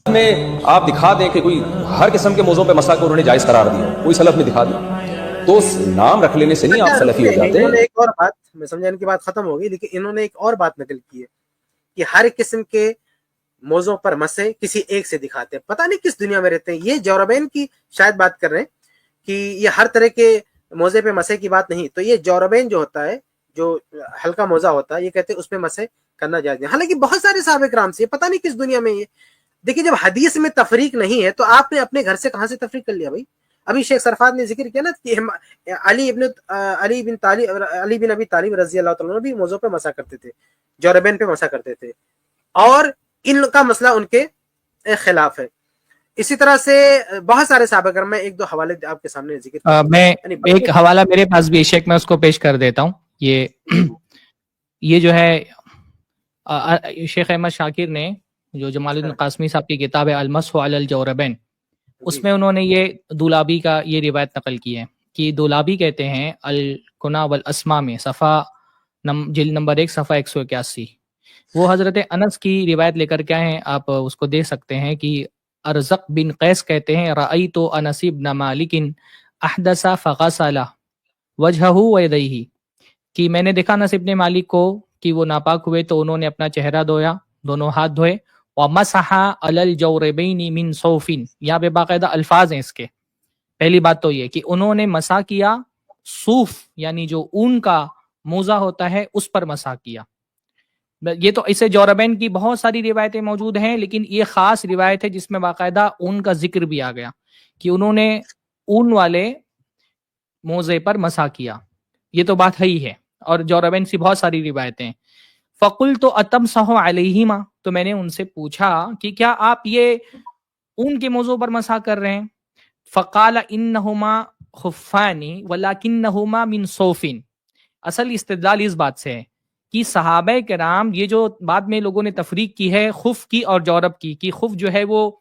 میں آپ دکھا دیں کہ کوئی ہر قسم کے موضوع پہ مسا کو انہوں نے جائز قرار دیا، کوئی سلف میں دکھا دیں، تو نام رکھ لینے سے نہیں آپ سلفی ہو جاتے. انہوں نے ایک اور بات، میں سمجھا ان کی بات ختم ہوگی، لیکن انہوں نے ایک اور بات نقل کی ہے کہ ہر قسم کے موضوع پر مسے کسی ایک سے دکھاتے ہیں. پتہ نہیں کس دنیا میں رہتے ہیں. یہ جوربین کی شاید بات کر رہے ہیں کہ یہ ہر طرح کے موضوع پہ مسے کی بات نہیں. تو یہ جوربین جو ہوتا ہے، جو ہلکا موضوع ہوتا ہے، یہ کہتے ہیں اس پہ مسے کرنا جائز نہیں. حالانکہ بہت سارے صحابہ کرام سے، پتہ نہیں کس دنیا میں یہ. دیکھیے جب حدیث میں تفریق نہیں ہے تو آپ نے اپنے گھر سے کہاں سے تفریق کر لیا بھائی؟ ابھی شیخ سرفات نے ذکر کیا نا کہ علی بن ابی طالب رضی اللہ تعالیٰ بھی موضوع پہ مسا کرتے تھے، جوربین پہ مسا کرتے تھے، اور ان کا مسئلہ ان کے خلاف ہے. اسی طرح سے بہت سارے صحابہ کرام، میں ایک دو حوالے آپ کے سامنے ذکر کرتا ہوں. میں ایک حوالہ میرے پاس بھی شیخ، میں اس کو پیش کر دیتا ہوں. یہ جو ہے شیخ احمد شاکر نے جو جمال الدین قاسمی صاحب کی کتاب ہے المسح علی الجوربین، اس میں انہوں نے یہ دولابی کا یہ روایت نقل کی ہے کہ دولابی کہتے ہیں الکنا والاسما میں صفحہ جلد نمبر 1 صفحہ 181، وہ حضرت انس کی روایت لے کر کے ہیں، آپ اس کو دیکھ سکتے ہیں کہ ارزق بن قیس کہتے ہیں رأیت انس بن مالک احدث فغسل وجهه ويديه، کہ میں نے دیکھا انس بن مالک کو کہ وہ ناپاک ہوئے تو انہوں نے اپنا چہرہ دھویا، دونوں ہاتھ دھوئے. ومسح علی الجوربین من صوف، یہاں پہ باقاعدہ الفاظ ہیں اس کے. پہلی بات تو یہ کہ انہوں نے مسح کیا صوف، یعنی جو اون کا موزہ ہوتا ہے اس پر مسح کیا. یہ تو اسے جوربین کی بہت ساری روایتیں موجود ہیں، لیکن یہ خاص روایت ہے جس میں باقاعدہ اون کا ذکر بھی آ گیا کہ انہوں نے اون والے موزے پر مسح کیا. یہ تو بات ہی ہے، اور جوربین سے بہت ساری روایتیں. فقلت اتمسح علیہما، تو میں نے ان سے پوچھا کہ کیا آپ یہ اون کے موضوع پر مسح کر رہے ہیں؟ فقال انہما خفان ولکنہما من صوف. اصل استدلال اس بات سے ہے کہ صحابہ کرام، یہ جو بعد میں لوگوں نے تفریق کی ہے خف کی اور جورب کی، کہ خف جو ہے وہ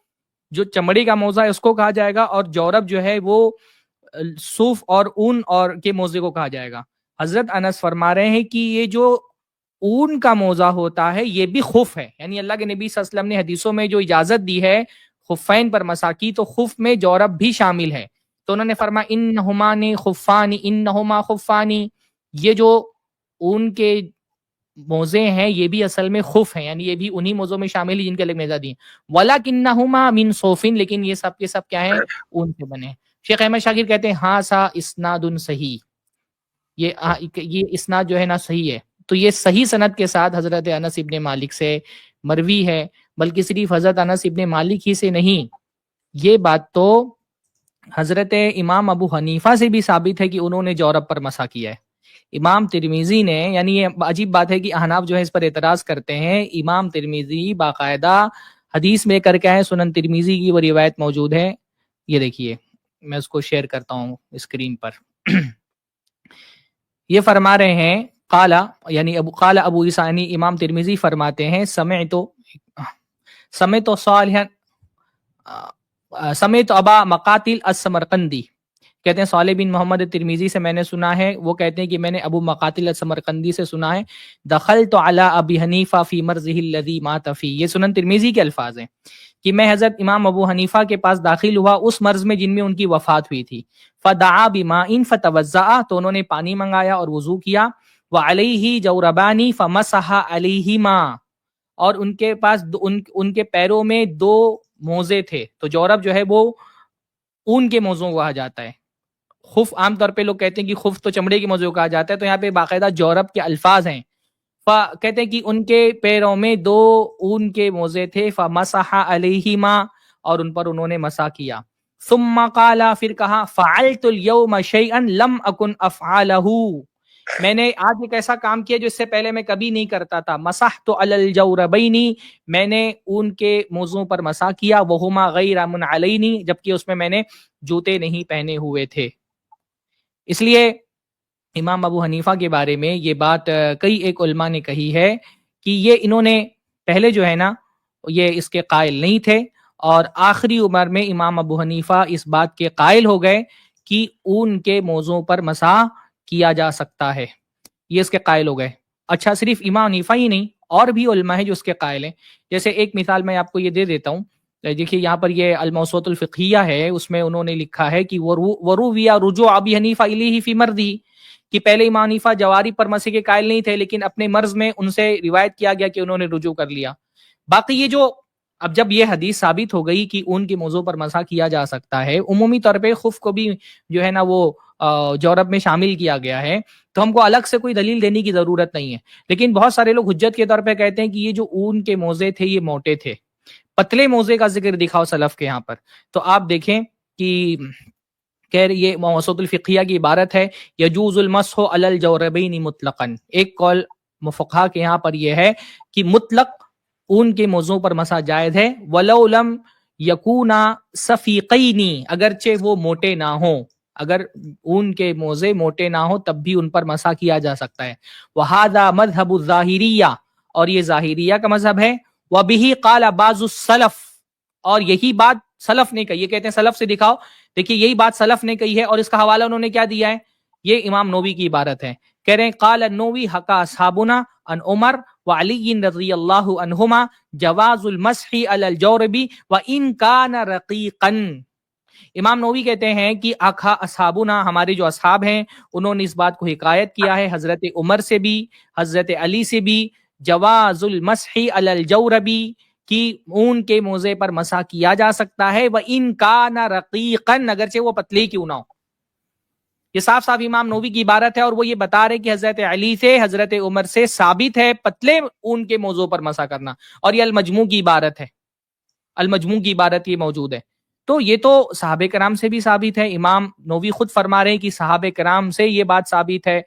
جو چمڑے کا موزہ ہے اس کو کہا جائے گا، اور جورب جو ہے وہ صوف اور اون اور کے موزے کو کہا جائے گا. حضرت انس فرما رہے ہیں کہ یہ جو اون کا موزہ ہوتا ہے یہ بھی خف ہے، یعنی اللہ کے نبی صلی اللہ علیہ وسلم نے حدیثوں میں جو اجازت دی ہے خفین پر مسح کی، تو خف میں جورب بھی شامل ہے. تو انہوں نے فرمایا انہما خفانی، انہما خفانی، یہ جو اون کے موزے ہیں یہ بھی اصل میں خف ہیں، یعنی یہ بھی انہی موزوں میں شامل ہیں جن کے الگ نظر دی. وَلَكِنَّهُمَا مِن صَوْفٍ، لیکن یہ سب کے سب کیا ہیں؟ اون سے بنے. شیخ احمد شاکر کہتے ہیں ہاں سا اسناد صحیح، یہ اسناد جو ہے نا صحیح ہے. تو یہ صحیح سند کے ساتھ حضرت انس ابن مالک سے مروی ہے، بلکہ صرف حضرت انس ابن مالک ہی سے نہیں، یہ بات تو حضرت امام ابو حنیفہ سے بھی ثابت ہے کہ انہوں نے جورب پر مسح کیا ہے. امام ترمذی نے، یعنی یہ عجیب بات ہے کہ احناف جو ہے اس پر اعتراض کرتے ہیں، امام ترمذی باقاعدہ حدیث میں کر کے آئے، سنن ترمذی کی وہ روایت موجود ہے. یہ دیکھیے میں اس کو شیئر کرتا ہوں اسکرین پر. یہ فرما رہے ہیں قال ابو عیسیٰ، یعنی امام ترمذی فرماتے ہیں سمعت ابا مقاتل السمرقندی، کہتے ہیں صالح بن محمد ترمذی سے میں نے سنا ہے، وہ کہتے ہیں کہ میں نے ابو مقاتل السمرقندی سے سنا ہے دخلت علی ابی حنیفہ فی مرضہ الذی مات فی. یہ سنن ترمذی کے الفاظ ہیں کہ میں حضرت امام ابو حنیفہ کے پاس داخل ہوا اس مرض میں جن میں ان کی وفات ہوئی تھی. فدعا بماء فتوضأ، تو انہوں نے پانی منگایا اور وضو کیا. وعلیہ جوربانی فمسح علیہما، اور ان کے پاس ان کے پیروں میں 2 موزے تھے. تو جورب جو ہے وہ اون کے موزوں کو کہا جاتا ہے. خف عام طور پہ لوگ کہتے ہیں کہ خف تو چمڑے کے موزوں کو کہا جاتا ہے، تو یہاں پہ باقاعدہ جورب کے الفاظ ہیں. کہتے ہیں کہ ان کے پیروں میں 2 اون کے موزے تھے. فمسح علیہما، اور ان پر انہوں نے مسح کیا. ثم قال، پھر کہا فعلت اليوم شيئا لم اكن افعله، میں نے آج ایک ایسا کام کیا جو اس سے پہلے میں کبھی نہیں کرتا تھا. مسحت علی الجوربین، میں نے اون کے موزوں پر مسح کیا. وہما غیر منعلین، جبکہ اس میں نے جوتے نہیں پہنے ہوئے تھے. اس لیے امام ابو حنیفہ کے بارے میں یہ بات کئی ایک علماء نے کہی ہے کہ یہ انہوں نے پہلے جو ہے نا یہ اس کے قائل نہیں تھے، اور آخری عمر میں امام ابو حنیفہ اس بات کے قائل ہو گئے کہ اون کے موضوع پر مسح کیا جا سکتا ہے، یہ اس کے قائل ہو گئے. اچھا، صرف امام حنیفہ ہی نہیں، اور بھی علماء ہیں جو اس کے قائل ہیں. جیسے ایک مثال میں آپ کو یہ دے دیتا ہوں دیکھیے یہاں پر یہ الموسوعۃ الفقہیہ ہے، اس میں انہوں نے لکھا ہے کہ وروی رجوع ابی حنیفہ الیہ فی مرضی، کہ پہلے امام حنیفہ جواری پر مسح کے قائل نہیں تھے، لیکن اپنے مرض میں ان سے روایت کیا گیا کہ انہوں نے رجوع کر لیا۔ باقی یہ جو اب جب یہ حدیث ثابت ہو گئی کہ اون کے موضوع پر مسح کیا جا سکتا ہے، عمومی طور پہ خف کو بھی جو ہے نا وہ جورب میں شامل کیا گیا ہے، تو ہم کو الگ سے کوئی دلیل دینے کی ضرورت نہیں ہے۔ لیکن بہت سارے لوگ حجت کے طور پہ کہتے ہیں کہ یہ جو اون کے موزے تھے یہ موٹے تھے، پتلے موزے کا ذکر دکھاؤ سلف کے یہاں پر، تو آپ دیکھیں کہ یہ موسوعۃ الفقہیہ کی عبارت ہے یجوز المسح علی الجوربین مطلقا۔ ایک قول مفقہا کے یہاں پر یہ ہے کہ مطلق اون کے موضوع پر مسح جائز ہے، ولو لم یکونا صفیقین، اگرچہ وہ موٹے نہ ہوں، اگر اون کے موزے موٹے نہ ہوں تب بھی ان پر مسح کیا جا سکتا ہے۔ وہذا مذہب الظاہریہ، اور یہ ظاہریہ کا مذہب ہے۔ وبہ قال بعض السلف، اور یہی بات سلف نے کہی، یہ کہتے ہیں سلف سے دکھاؤ، دیکھیے یہی بات سلف نے کہی ہے، اور اس کا حوالہ انہوں نے کیا دیا ہے، یہ امام نووی کی عبارت ہے، کہہ رہے ہیں قال النووی حکا اصحابنا عن عمر وعلی رضی اللہ عنہما جواز المسح علی الجورب وان کان رقیقا۔ امام نووی کہتے ہیں کہ آخا اصحابنا، ہمارے جو اصحاب ہیں انہوں نے اس بات کو حکایت کیا ہے حضرت عمر سے بھی، حضرت علی سے بھی، جواز المسح علی الجورب، کہ اون کے موزے پر مسح کیا جا سکتا ہے، وَإِن كَانَ رَقِيقًا، اگرچہ وہ پتلی کیوں نہ ہو۔ یہ صاف صاف امام نووی کی عبارت ہے، اور وہ یہ بتا رہے کہ حضرت علی سے، حضرت عمر سے ثابت ہے پتلے اون کے موضوع پر مسح کرنا، اور یہ المجموع کی عبارت ہے، المجموع کی عبارت یہ موجود ہے۔ تو یہ تو صحابہ کرام سے بھی ثابت ہے، امام نووی خود فرما رہے ہیں کہ صحابہ کرام سے یہ بات ثابت ہے،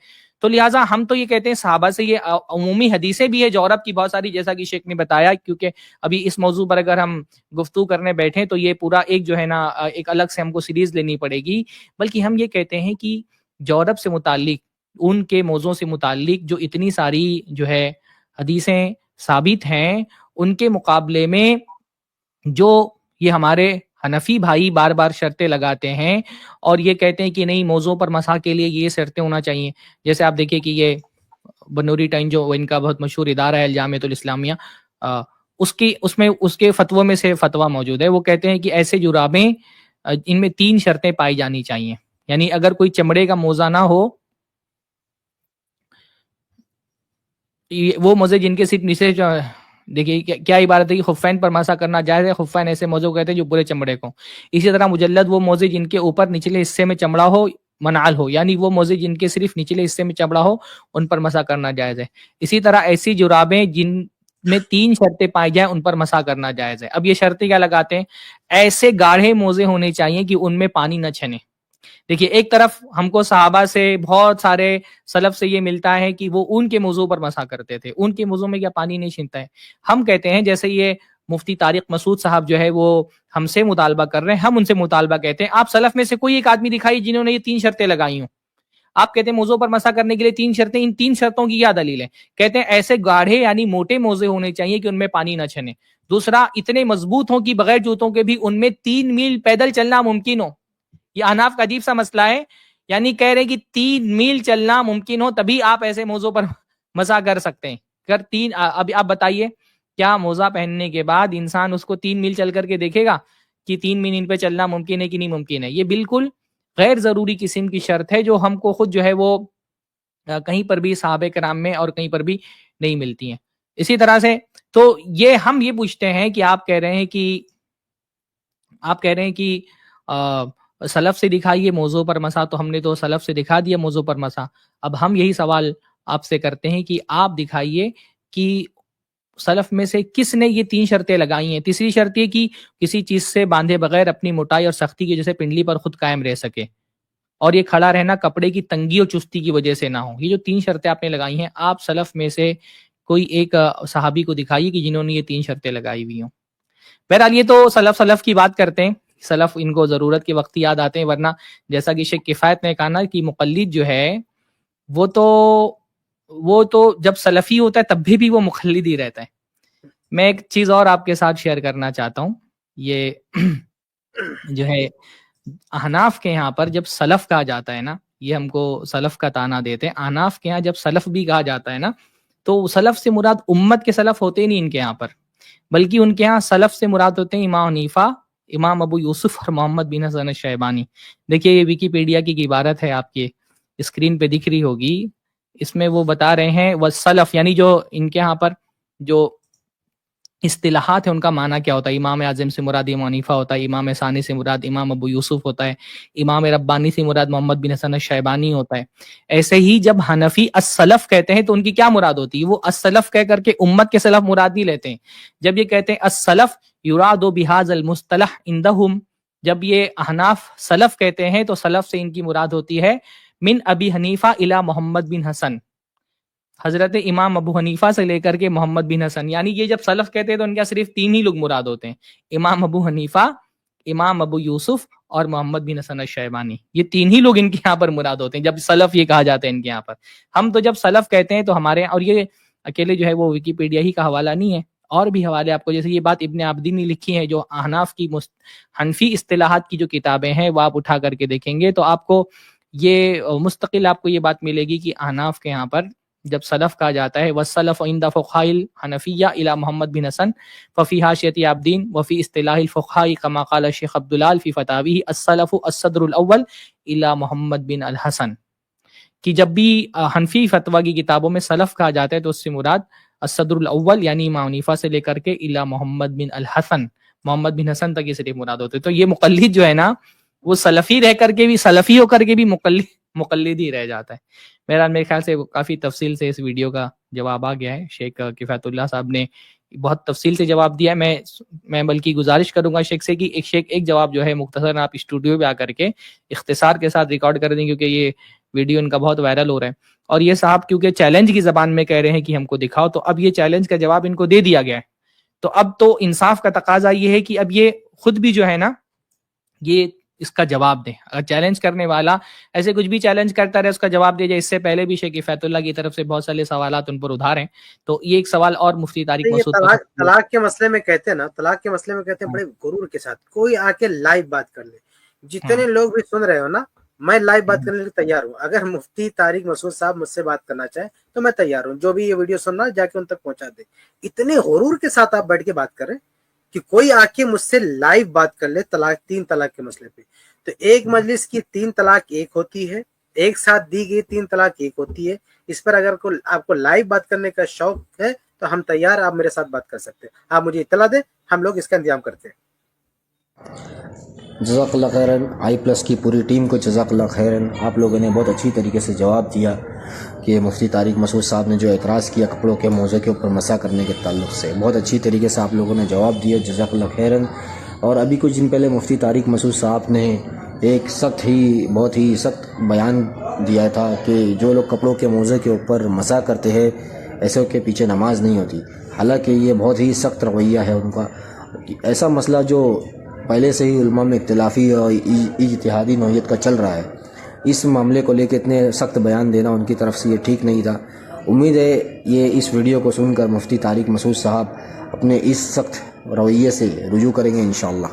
تو لہٰذا ہم تو یہ کہتے ہیں صحابہ سے یہ عمومی حدیثیں بھی ہے جورب کی بہت ساری، جیسا کہ شیخ نے بتایا، کیونکہ ابھی اس موضوع پر اگر ہم گفتگو کرنے بیٹھیں تو یہ پورا ایک جو ہے نا ایک الگ سے ہم کو سیریز لینی پڑے گی، بلکہ ہم یہ کہتے ہیں کہ جورب سے متعلق، ان کے موضوع سے متعلق جو اتنی ساری جو ہے حدیثیں ثابت ہیں، ان کے مقابلے میں جو یہ ہمارے حنفی بھائی بار بار شرطیں لگاتے ہیں اور یہ کہتے ہیں کہ نہیں موضوع پر مسح کے لیے یہ شرطیں ہونا چاہیے، جیسے آپ دیکھیں کہ یہ بنوری ٹائم جو ان کا بہت مشہور ادارہ ہے الجامعۃ الاسلامیہ، اس کے فتووں میں سے فتویٰ موجود ہے، وہ کہتے ہیں کہ ایسے جرابیں ان میں 3 شرطیں پائی جانی چاہیے، یعنی اگر کوئی چمڑے کا موزہ نہ ہو، وہ موزے جن کے صرف نیچے، دیکھیے کیا عبارت ہے کہ خفین پر مسح کرنا جائز ہے، خفین ایسے موزے کو کہتے ہیں جو پورے چمڑے کو، اسی طرح مجلد وہ موزے جن کے اوپر نچلے حصے میں چمڑا ہو منعال ہو، یعنی وہ موزے جن کے صرف نچلے حصے میں چمڑا ہو ان پر مسح کرنا جائز ہے۔ اسی طرح ایسی جرابیں جن میں 3 شرطیں پائی جائیں ان پر مسح کرنا جائز ہے۔ اب یہ شرطیں کیا لگاتے ہیں، ایسے گاڑھے موزے ہونے چاہیے کہ ان میں پانی نہ چھنے۔ دیکھیے ایک طرف ہم کو صحابہ سے، بہت سارے سلف سے یہ ملتا ہے کہ وہ اون کے موضوع پر مسح کرتے تھے، اون کے موضوع میں کیا پانی نہیں چھنتا ہے؟ ہم کہتے ہیں جیسے یہ مفتی طارق مسعود صاحب جو ہے وہ ہم سے مطالبہ کر رہے ہیں، ہم ان سے مطالبہ کہتے ہیں آپ سلف میں سے کوئی ایک آدمی دکھائیے جنہوں نے یہ 3 شرطیں لگائی ہوں۔ آپ کہتے ہیں موضوع پر مسح کرنے کے لیے 3 شرطیں، ان 3 شرطوں کی کیا دلیل ہے؟ کہتے ہیں ایسے گاڑھے یعنی موٹے موزے ہونے چاہیے کہ ان میں پانی نہ چھنے، دوسرا اتنے مضبوط ہوں کہ بغیر جوتوں کے بھی ان میں 3 میل پیدل چلنا ممکن ہو۔ یہ احناف کا عجیب سا مسئلہ ہے، یعنی کہہ رہے کہ 3 میل چلنا ممکن ہو تبھی آپ ایسے موضوع پر مسح کر سکتے ہیں۔ اگر 3، ابھی آپ بتائیے کیا موزہ پہننے کے بعد انسان اس کو 3 میل چل کر کے دیکھے گا کہ 3 میل ان پہ چلنا ممکن ہے کہ نہیں ممکن ہے؟ یہ بالکل غیر ضروری قسم کی شرط ہے جو ہم کو خود جو ہے وہ کہیں پر بھی صحابہ کرام میں اور کہیں پر بھی نہیں ملتی ہیں۔ اسی طرح سے تو یہ ہم یہ پوچھتے ہیں کہ آپ کہہ رہے ہیں کہ سلف سے دکھائیے موضوع پر مسح، تو ہم نے تو سلف سے دکھا دیا موضوع پر مسح۔ اب ہم یہی سوال آپ سے کرتے ہیں کہ آپ دکھائیے کہ سلف میں سے کس نے یہ 3 شرطیں لگائی ہیں۔ تیسری شرط یہ کہ کسی چیز سے باندھے بغیر اپنی موٹائی اور سختی کی جیسے پنڈلی پر خود قائم رہ سکے، اور یہ کھڑا رہنا کپڑے کی تنگی اور چستی کی وجہ سے نہ ہو۔ یہ جو 3 شرطیں آپ نے لگائی ہیں، آپ سلف میں سے کوئی ایک صحابی کو دکھائیے کہ جنہوں نے یہ 3 شرطیں لگائی ہوئی ہوں۔ بہرحال یہ تو سلف کی بات کرتے ہیں، سلف ان کو ضرورت کے وقت یاد آتے ہیں، ورنہ جیسا کہ شیخ کفایت نے کہا نا کہ مقلد جو ہے وہ تو جب سلفی ہوتا ہے تب بھی وہ مقلد ہی رہتا ہے۔ میں ایک چیز اور آپ کے ساتھ شیئر کرنا چاہتا ہوں، یہ جو ہے احناف کے یہاں پر جب سلف کہا جاتا ہے نا، یہ ہم کو سلف کا تانا دیتے ہیں، احناف کے یہاں جب سلف بھی کہا جاتا ہے نا، تو سلف سے مراد امت کے سلف ہوتے نہیں ان کے یہاں پر، بلکہ ان کے ہاں سلف سے مراد ہوتے ہیں امام حنیفہ، امام ابو یوسف اور محمد بن حسن الشیبانی. دیکھیے یہ ویکیپیڈیا کی عبارت ہے، آپ کے اسکرین پہ دکھ رہی ہوگی. اس میں وہ بتا رہے ہیں والسلف یعنی جو ان کے ہاں پر جو اصطلاحات ہیں ان کا معنی کیا ہوتا ہے. امام اعظم سے مراد امام حنیفہ ہوتا ہے، امام ثانی سے مراد امام ابو یوسف ہوتا ہے، امام ربانی سے مراد محمد بن حسن الشیبانی ہوتا ہے. ایسے ہی جب حنفی السلف کہتے ہیں تو ان کی کیا مراد ہوتی ہے؟ وہ السلف کہہ کر کے امت کے سلف مراد نہیں لیتے ہیں. جب یہ کہتے ہیں السلف یراد بہذا المصطلح عندهم، جب یہ احناف سلف کہتے ہیں تو سلف سے ان کی مراد ہوتی ہے من ابی حنیفہ الی محمد بن حسن، حضرت امام ابو حنیفہ سے لے کر کے محمد بن حسن. یعنی یہ جب سلف کہتے ہیں تو ان کا صرف 3 ہی لوگ مراد ہوتے ہیں، امام ابو حنیفہ، امام ابو یوسف اور محمد بن حسن الشیبانی. یہ 3 ہی لوگ ان کے یہاں پر مراد ہوتے ہیں جب سلف یہ کہا جاتا ہے ان کے یہاں پر. ہم تو جب سلف کہتے ہیں تو ہمارے، اور یہ اکیلے جو ہے وہ ویکیپیڈیا ہی کا حوالہ نہیں ہے، اور بھی حوالے آپ کو، جیسے یہ بات ابن عابدین نے لکھی ہے، جو احناف کی حنفی اصطلاحات کی جو کتابیں ہیں وہ آپ اٹھا کر کے دیکھیں گے تو آپ کو یہ مستقل آپ کو یہ بات ملے گی کہ احناف کے یہاں پر جب سلف کہا جاتا ہے والسلف عند فقہاء الحنفیہ الی محمد بن حسن ففی حاشیۃ عابدین وفی اصطلاح الفقہاء کما قال الشیخ عبداللہ فی فتاویہ السلف الصدر الاول الی محمد بن الحسن. کہ جب بھی حنفی فتویٰ کی کتابوں میں سلف کہا جاتا ہے تو اس سے مراد الصدر الاول یعنی امام حنیفہ سے لے کر کے الی محمد بن الحسن، محمد بن حسن تک یہ صرف مراد ہوتے ہیں. تو یہ مقلد جو ہے نا وہ سلفی رہ کر کے بھی، سلفی ہو کر کے بھی مقلد ہی رہ جاتا ہے. میرے خیال سے کافی تفصیل سے اس ویڈیو کا جواب آ گیا ہے. شیخ کفایت اللہ صاحب نے بہت تفصیل سے جواب دیا ہے. میں بلکہ گزارش کروں گا شیخ سے کہ ایک جواب جو ہے مختصر آپ اسٹوڈیو پہ آ کر کے اختصار کے ساتھ ریکارڈ کر دیں، کیونکہ یہ ویڈیو ان کا بہت وائرل ہو رہا ہے. اور یہ صاحب کیونکہ چیلنج کی زبان میں کہہ رہے ہیں کہ ہم کو دکھاؤ، تو اب یہ چیلنج کا جواب ان کو دے دیا گیا ہے. تو اب تو انصاف کا تقاضا یہ ہے کہ اب یہ خود بھی جو ہے نا یہ اس کا جواب دیں. اگر چیلنج کرنے والا ایسے کچھ بھی چیلنج کرتا رہے اس کا جواب دے جائے. اس سے پہلے بھی شیخ کفایت اللہ کی طرف سے بہت سارے سوالات ان پر ادھار ہیں. تو یہ ایک سوال اور مفتی طارق مسعود طلاق کے مسئلے میں کہتے ہیں نا، طلاق کے مسئلے میں کہتے ہیں بڑے غرور کے ساتھ کوئی آ کے لائیو بات کر لے. جتنے لوگ بھی سن رہے ہو نا، میں لائیو بات کرنے کے لیے تیار ہوں. اگر مفتی طارق مسعود صاحب مجھ سے بات کرنا چاہے تو میں تیار ہوں. جو بھی یہ ویڈیو سن رہا ہے جا کے ان تک پہنچا دے. اتنے غرور کے ساتھ آپ بیٹھ کے بات کر رہے ہیں کہ کوئی آ کے مجھ سے لائیو بات کر لے 3 طلاق کے مسئلے پہ. تو ایک مجلس کی 3 طلاق ایک ہوتی ہے، ایک ساتھ دی گئی 3 طلاق ایک ہوتی ہے. اس پر اگر آپ کو لائیو بات کرنے کا شوق ہے تو ہم تیار، آپ میرے ساتھ بات کر سکتے ہیں. آپ مجھے اطلاع دیں، ہم لوگ اس کا انتظام کرتے ہیں. جزاک اللہ خیرن. آئی پلس کی پوری ٹیم کو جزاک اللہ خیرن. آپ لوگوں نے بہت اچھی طریقے سے جواب دیا کہ مفتی طارق مسعود صاحب نے جو اعتراض کیا کپڑوں کے موزے کے اوپر مسح کرنے کے تعلق سے، بہت اچھی طریقے سے آپ لوگوں نے جواب دیا. جزاک اللہ خیرن. اور ابھی کچھ دن پہلے مفتی طارق مسعود صاحب نے ایک بہت ہی سخت بیان دیا تھا کہ جو لوگ کپڑوں کے موزے کے اوپر مسح کرتے ہیں ایسے کے پیچھے نماز نہیں ہوتی. حالانکہ یہ بہت ہی سخت رویہ ہے ان کا. ایسا مسئلہ جو پہلے سے ہی علماء میں اختلافی اور اجتہادی نوعیت کا چل رہا ہے، اس معاملے کو لے کے اتنے سخت بیان دینا ان کی طرف سے یہ ٹھیک نہیں تھا. امید ہے یہ اس ویڈیو کو سن کر مفتی طارق مسعود صاحب اپنے اس سخت رویے سے رجوع کریں گے انشاءاللہ.